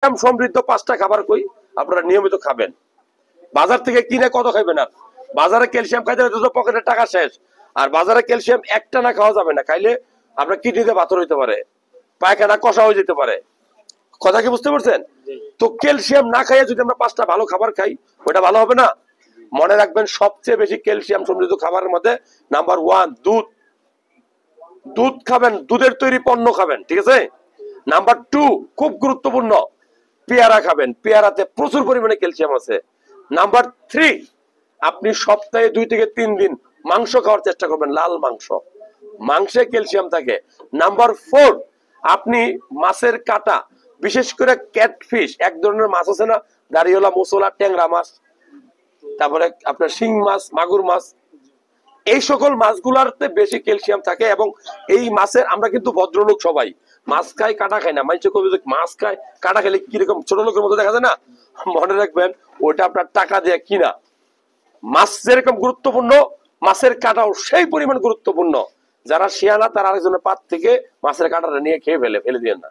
সমৃদ্ধ 5টা খাবার কই আপনারা নিয়মিত খাবেন। বাজার থেকে কিনে কত খাইবেন? আর বাজারে ক্যালসিয়াম খাইতে হলে তো পকেটের টাকা শেষ। আর বাজারে ক্যালসিয়াম একটা না খাওয়া যাবে না, খাইলে আপনার কিডনিতে পাথর হইতে পারে, পায়খানা কষা হয়ে যেতে পারে। কথা কি বুঝতে পারছেন? তো ক্যালসিয়াম না খাইয়ে যদি আমরা 5টা ভালো খাবার খাই, ওটা ভালো হবে না? মনে রাখবেন সবচেয়ে বেশি ক্যালসিয়াম সমৃদ্ধ খাবারের মধ্যে নাম্বার 1 দুধ। দুধ খাবেন, দুধের তৈরি পণ্য খাবেন, ঠিক আছে? নাম্বার 2 খুব গুরুত্বপূর্ণ, পেয়ারা খাবেন, পেয়ারাতে প্রচুর পরিমাণে ক্যালসিয়াম আছে। নাম্বার 3 আপনি সপ্তাহে 2 থেকে 3 দিন মাংস খাওয়ার চেষ্টা করবেন, লাল মাংস, মাংসে ক্যালসিয়াম থাকে। নাম্বার 4 আপনি মাছের কাঁটা, বিশেষ করে ক্যাটফিশ, এক ধরনের মাছ আছে না, দাড়িওয়ালা মুসলা, ট্যাংরা মাছ, তারপরে আপনার শিং মাছ, মাগুর মাছ, এই সকল মাছগুলাতে বেশি ক্যালসিয়াম থাকে। এবং এই মাছের, আমরা কিন্তু ভদ্রলোক সবাই, মাছ খাই কাটা খাই না। মানুষ কবে মাছ খায় কাটা খেলে কিরকম ছোট লোকের মতো দেখা যায় না, মনে রাখবেন ওটা আপনার টাকা দিয়ে কিনা। মাছ যেরকম গুরুত্বপূর্ণ, মাছের কাটাও সেই পরিমাণ গুরুত্বপূর্ণ। যারা শিয়ানা তারা আরেকজনের পাত থেকে মাছের কাঁটাটা নিয়ে খেয়ে ফেলে দিয়েন না।